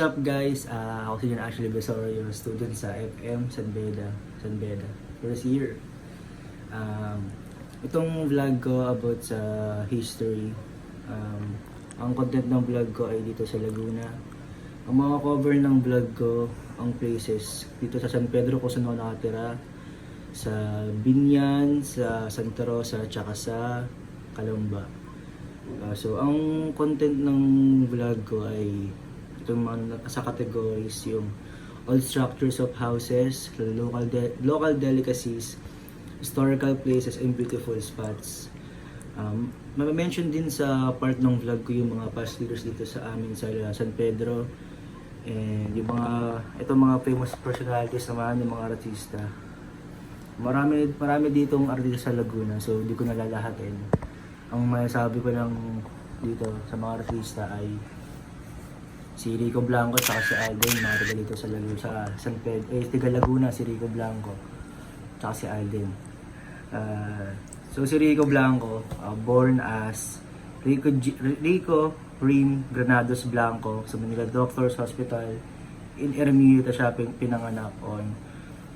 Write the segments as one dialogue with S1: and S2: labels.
S1: What's up guys? Ako si John Ashley Besorio, student sa FM San Beda, first year. Itong vlog ko about sa history. Ang content ng vlog ko ay dito sa Laguna. Ang mga cover ng vlog ko, ang places dito sa San Pedro kung saan ako nakatira, sa Binyan, sa Santa Rosa, tsaka sa Calamba. So ang content ng vlog ko ay itong mga sa categories, yung old structures of houses, local delicacies, historical places, and beautiful spots. Ma-mention din sa part ng vlog ko yung mga past leaders dito sa amin sa San Pedro, and yung mga famous personalities naman, yung mga artista. Marami ditong artista sa Laguna, so hindi ko nalalahatin. Ang masasabi ko lang dito sa mga artista ay si Rico Blanco at si Alden, mga taga dito sa Laguna, sa San Pedro, taga Laguna, si Rico Blanco at si Alden. So si Rico Blanco, born as Rico Rim Granados Blanco sa Manila Doctors Hospital in Ermita siya pinanganak on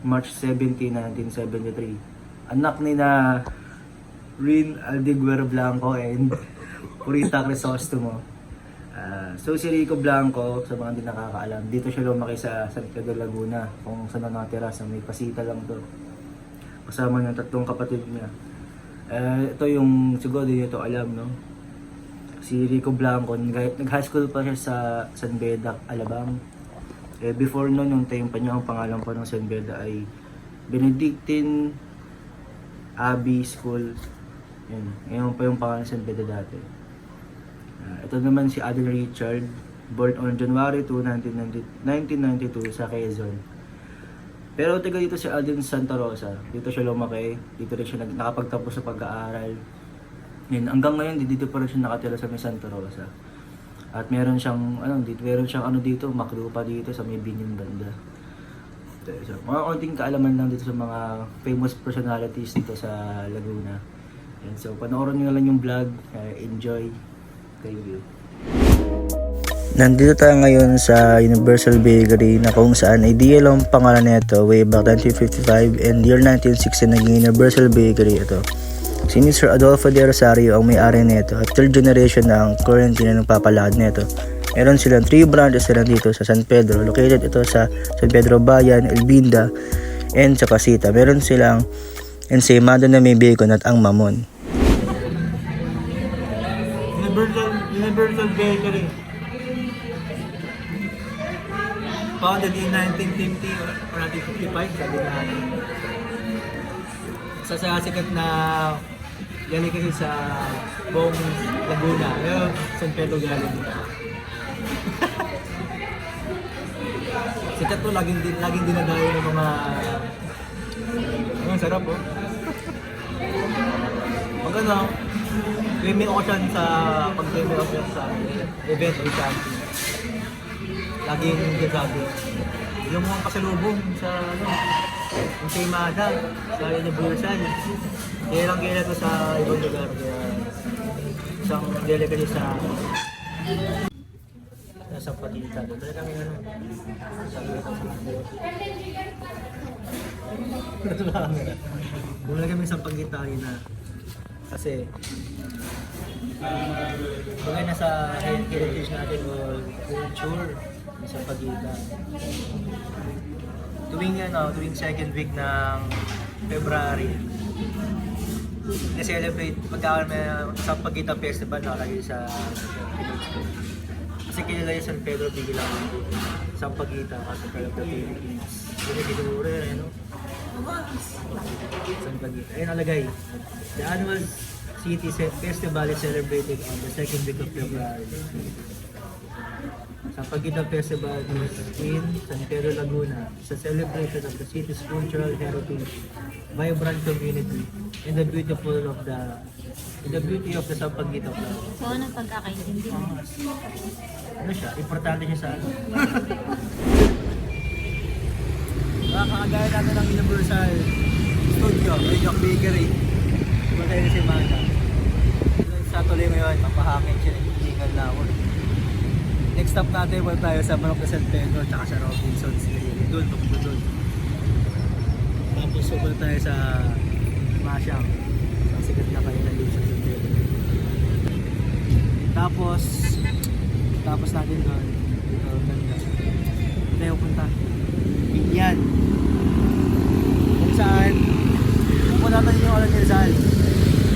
S1: March 17, 1973. Anak ni na Rin Aldiguer Blanco and Purita Crisostomo. So si Rico Blanco, sa mga hindi nakakaalam, dito siya lumaki sa San Pedro Laguna, kung saan natira, sa may Pasita lang to. Kasama ng tatlong kapatid niya. Ito yung siguro din ito alam, no? Si Rico Blanco, nag-high school pa siya sa San Beda, Alabang. Before noon, yung time pa niya, ang pangalan pa ng San Beda ay Benedictine Abbey School. Yun. Ngayon pa yung pangalan ng San Beda dati. Ito naman si Aden Richard, born on January 2, 1992 sa Quezon. Pero taga dito si Alden Santa Rosa. Dito siya lumaki, dito rin siya nakapagtapos sa pag-aaral. Hanggang ngayon dito pa rin siya nakatira sa may Santa Rosa. At meron siyang dito, maklupa dito sa may Binyan banda. So, mga konting kaalaman lang dito sa mga famous personalities dito sa Laguna. And so panoorin niyo na lang yung vlog, enjoy. Thank you. Nandito tayo ngayon sa Universal Bakery na kung saan ay DL ang pangalan nito way back 1955 and year 1960 naging Universal Bakery ito. Si Mr. Adolfo de Rosario ang may-ari nito at third generation na ang currently na nagpapalakad nito. Meron silang 3 branches na dito sa San Pedro. Located ito sa San Pedro Bayan, Elbinda, and sa Pasita. Meron silang ensaymado na may bacon at ang mamon.
S2: Universal Bakery. Founded in 1950 or 1955, sabi na natin. Isa sa sikat na delicacy sa buong Laguna. Ngayon, San Pedro galing. Sikat to, laging dinadayo ng mga... Ang sarap, oh. Maganda. May occasion sa event o something. Laging sabi. Yung mga pasalubong sa yung Taymada, sa Universal. Kailan ko sa ibang lugar. Isang delicacy sa Pasita. Talagang yun. Bumala kami sa Pagitari na kasi bagay na sa heritage natin o culture sa pagitan. Tuwing second week ng February, na-celebrate magkakaroon may sa Pagitan Festival nakalagay sa Philippines. Kasi kilala yung San Pedro bilang sa Pagitan kasi kaya ng Philippines. Yun yung ginure, ano? San Pagitan. Ayun nalagay. The annual City Festival is celebrated on the second week of February. Sa Pagitan Festival is in San Pedro Laguna. It's a celebration of the city's cultural heritage, vibrant community, and the beauty of the San Pagitan.
S3: So, anong pagkakaintindihan?
S2: Ano siya? Importante siya sa ano? Kakagaya natin ng Universal Studio, York Bakery. Magkaya na si Mana. Sa tuloy ngayon, mapahangin siya, nagkikingal na ako. Next stop natin, wala tayo sa Manok de San Pedro tsaka sa Robinsons. Doon, papunta doon. Tapos wala tayo sa Masyang. Ang sikat na kayo na dito sa San Pedro. Tapos natin doon. Dito, ganda. Ito tayo punta. Binyan. Kung saan, pupunta natin yung Oran de Rizal.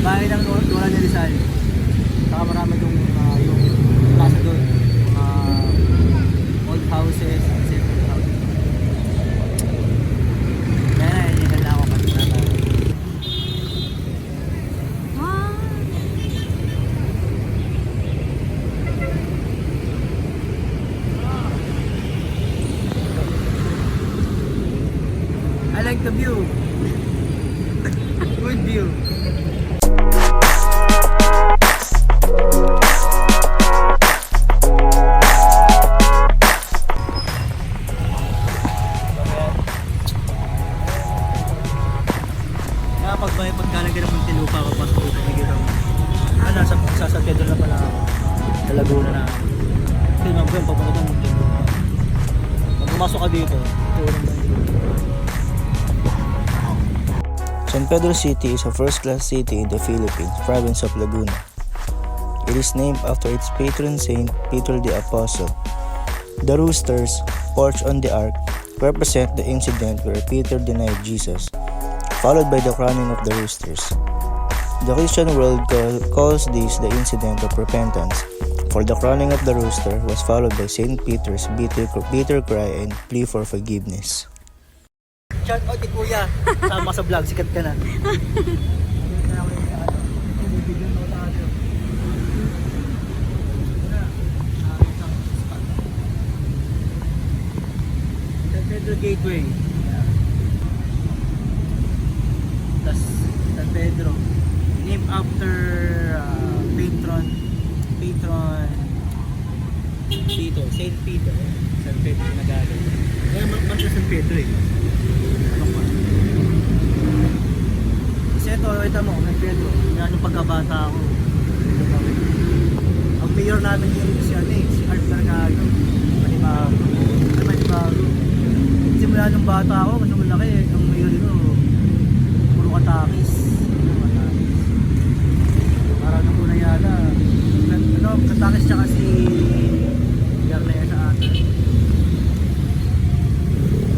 S2: Bahay ng Oran de Rizal. Saka marami yung plaza doon. Old houses, separate houses. Kaya na, hindi na ako kasi
S3: Ah,
S2: I like the view. Good view. Pagkalagyan ng Muntinlupa ako pasok dito ng Giro. Sa San Pedro na pala ako. Sa Laguna na. Kasi naman po yung papunta ng Muntinlupa. Pag pumasok ka dito, ito yung
S1: San Pedro City is a first-class city in the Philippines, province of Laguna. It is named after its patron saint, Peter the Apostle. The roosters, perched on the ark, represent the incident where Peter denied Jesus, followed by the crowning of the roosters. The Christian world calls this the incident of repentance, for the crowning of the rooster was followed by Saint Peter's bitter cry and plea for forgiveness.
S2: shout out kay Kuya. Sama sa vlog, sikat ka na. San Pedro Gateway. Tas San Pedro. Named after patron Peter, Saint Peter. San Pedro nagaling. Kaya magpapag San Pedro eh. Kasi ito mo, San Pedro. Yan yung pagkabata ako. Ang mayor namin yung si Art Mercado. Manibago. Simula nung bata ako, mas malaki eh. Ang mayor nito, puro katakis. Parang nung una yata, katakis tsaka si Garnea sa atin.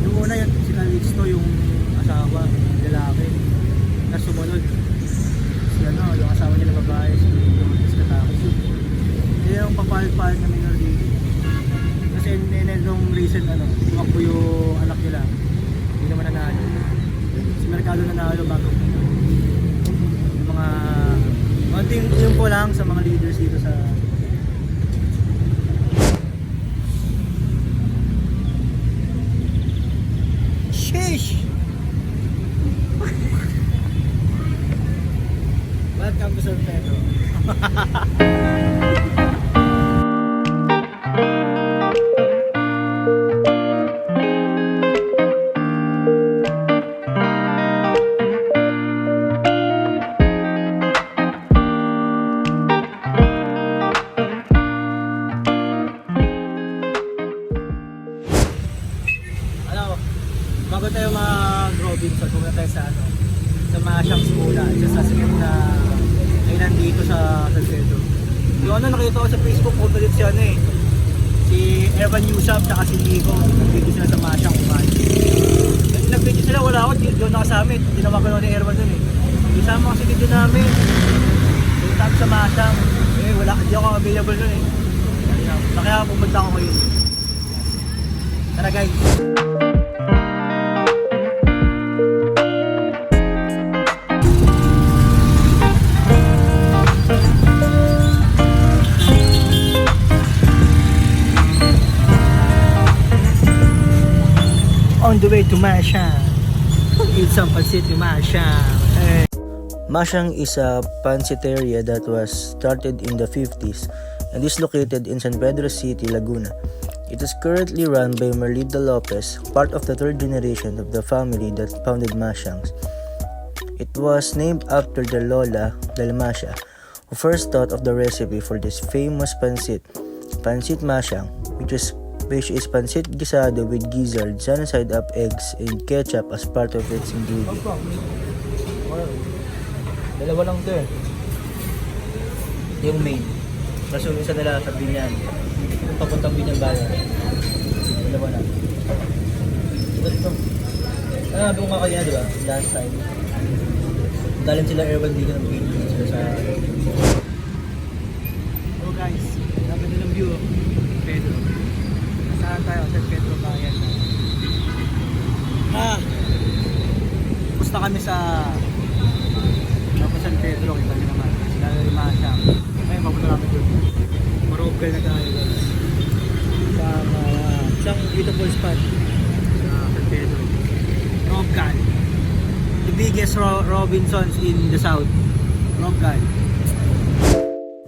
S2: Yung una yun, si Calixto yung asawa, yung lalaki. Tapos sumunod, yung asawa niya na babae, si Katakis. Kaya yung papalit-palit na minor dito. Kasi nung recent, tumakbo yung anak nila. Hindi naman nanalo. Si Mercado nanalo bago. Yung mga, yung po lang sa mga leaders dito sa Sheesh! Welcome to San Pedro. Bago tayo mag-Robinson, pumunta tayo sa Masyang muna. Just sa sikat na ay nandito sa San Pedro. Yung nakita ko sa Facebook, ulit siya si Evan Newshop tsaka si Nico. Nag-video sila sa Masyang kumain. Nag-video sila, wala ako, doon nakasama. Ginawa ko ni Erwan doon eh. Isama kasi video namin. Doon tayo sa Masyang. Wala, hindi ako available doon eh. Kaya pumunta ako ngayon. Tara guys. On the way to Masyang. Eat some pancit in Masyang. Hey.
S1: Masyang is a pansiteria that was started in the 50s and is located in San Pedro City, Laguna. It is currently run by Merlida Lopez, part of the third generation of the family that founded Masyang's. It was named after the Lola del Masya, who first thought of the recipe for this famous pancit, pancit masyang, which is pancit gisado with gizzard, sunny-side up eggs, and ketchup as part of its ingredient. Dalawa lang to eh. Yung main. Kasi yung isa nila sa Binyan. Yung papuntang Binyan Bayan. Dalawa lang. Ito. Sabi ko nga kanya, di ba? Last time. Dalim sila Erwan dito ng Pilipinas sila sa...
S2: So guys, sabi nilang view, Pedro. Saan tayo? San Pedro Bayan. Pusta kami sa San Pedro, kita nyo naman. Sila na Masyang. Ngayon, papunta namin doon. Marogal na tayo guys. Sa isang beautiful spot sa San Pedro. Rogal. The biggest Robinsons in the South. Rogal.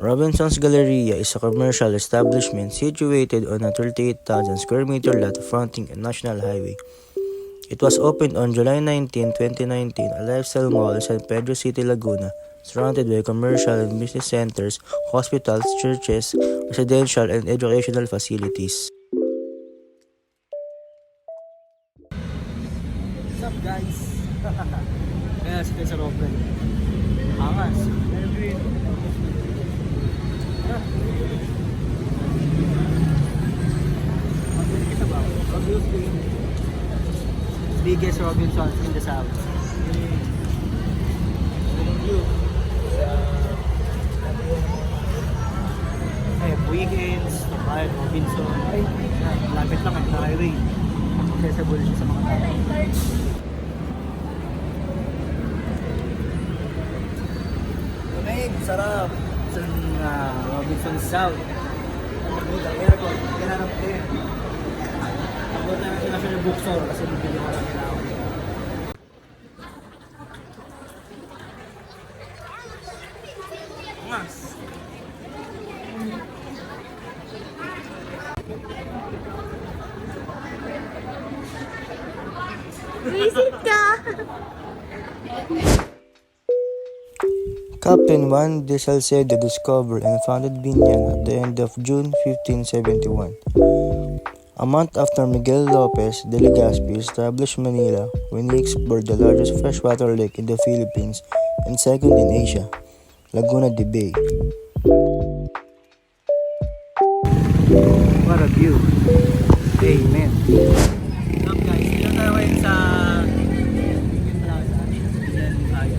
S1: Robinson's Galleria is a commercial establishment situated on a 38,000 square meter lot fronting a national highway. It was opened on July 19, 2019, a lifestyle mall in San Pedro City, Laguna, surrounded by commercial and business centers, hospitals, churches, residential and educational facilities.
S2: What's up guys? Kaya sila sa Rogal. Angas. Biggest Robinsons in the South. Eh, weekends, Tabayan, Robinson. Lapit lang eh, sa highway. Accessible siya sa mga tao. Lamig, sarap. Sa Robinson South. Aircon, kailangan ko yun. Ako na sila sa bookstore kasi bibili ko lang nila ako. Angas.
S3: Visit ka!
S1: Captain Juan de Salcedo discovered and founded Binyan at the end of June 1571. A month after Miguel Lopez de Legazpi established Manila when he explored the largest freshwater lake in the Philippines and second in Asia, Laguna de Bay.
S2: What a view. Amen. What's up guys? Dito tayo ngayon sa Union Plaza. Union Bayan.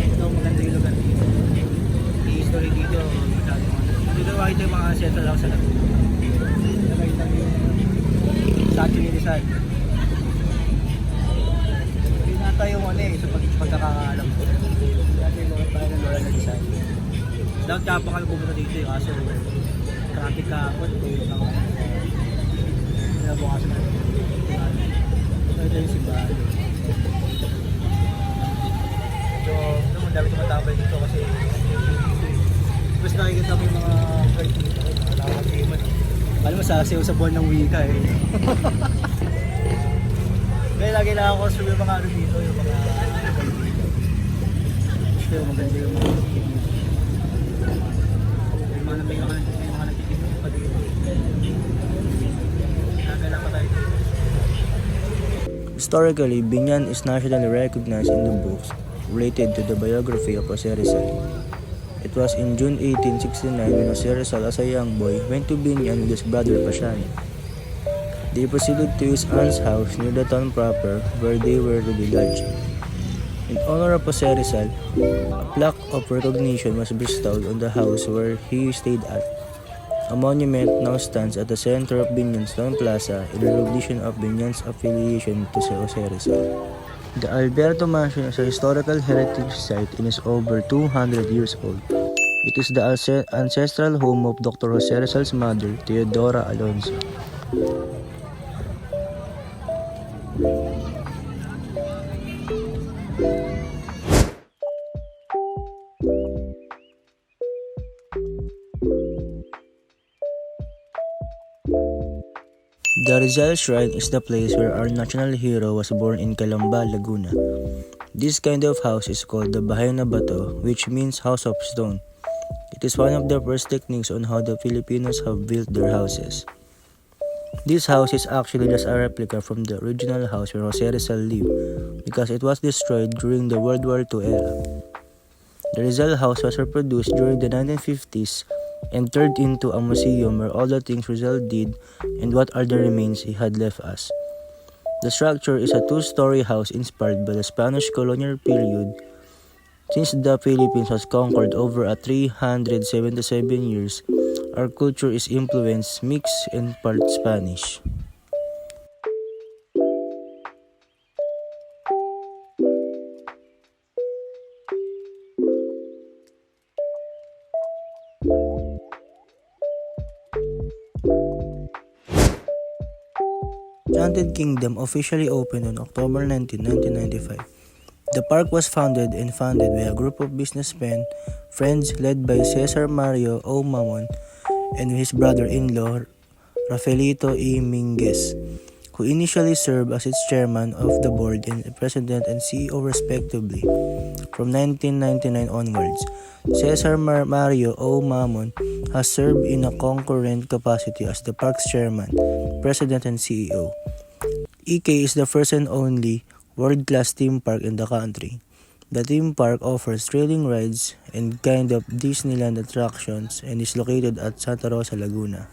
S2: Ito maganda yung lugar dito. May history dito. Dito makita yung mga central lang sa Laguna. Nakita yung statue ni Rizal. Hindi nata yung ano eh, sa pagkakaalam ko. Dati yung mga tayo ng Lola na Rizal. Dapat kapag kami pumunta dito yung aso. Traffic kahapon, yung mga bukasan natin. Ito yung simbahan. So, naman dami tumatambay dito kasi mas nakikita mo yung mga guard dito, mga nakakatiman. Alam mo, sasayaw sa buwan ng wika eh. Kaya lagi lang ako sa mga ano dito, yung mga guard dito. Gusto yung maganda yung mga may mga nagtitinong pa dito. Nagala pa tayo dito.
S1: Historically, Binyan is nationally recognized in the books related to the biography of Jose Rizal. It was in June 1869 when Jose Rizal, as a young boy, went to Binyan with his brother Pasiani. They proceeded to his aunt's house near the town proper where they were to be lodged. In honor of Jose Rizal, a plaque of recognition was bestowed on the house where he stayed at. A monument now stands at the center of Binyan's Town Plaza in recognition of Binyan's affiliation to Jose Rizal. The Alberto Mansion is a historical heritage site and is over 200 years old. It is the ancestral home of Dr. Jose Rizal's mother, Teodora Alonso. The Rizal Shrine is the place where our national hero was born in Calamba, Laguna. This kind of house is called the Bahay na Bato, which means house of stone. It is one of the first techniques on how the Filipinos have built their houses. This house is actually just a replica from the original house where Jose Rizal lived because it was destroyed during the World War II era. The Rizal house was reproduced during the 1950s and turned into a museum where all the things Rizal did and what are the remains he had left us. The structure is a two-story house inspired by the Spanish colonial period. Since the Philippines was conquered over a 377 years, our culture is influenced, mixed, and part Spanish. Enchanted Kingdom officially opened on October 19, 1995. The park was founded and funded by a group of businessmen, friends led by Cesar Mario O. Mamon and his brother-in-law Rafaelito E. Minguez, who initially served as its chairman of the board and president and CEO respectively. From 1999 onwards, Cesar Mario O. Mamon has served in a concurrent capacity as the park's chairman, president, and CEO. EK is the first and only world-class theme park in the country. The theme park offers thrilling rides and kind of Disneyland attractions and is located at Santa Rosa, Laguna.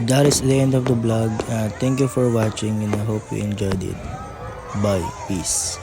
S1: That is the end of the vlog. Thank you for watching and I hope you enjoyed it. Bye. Peace.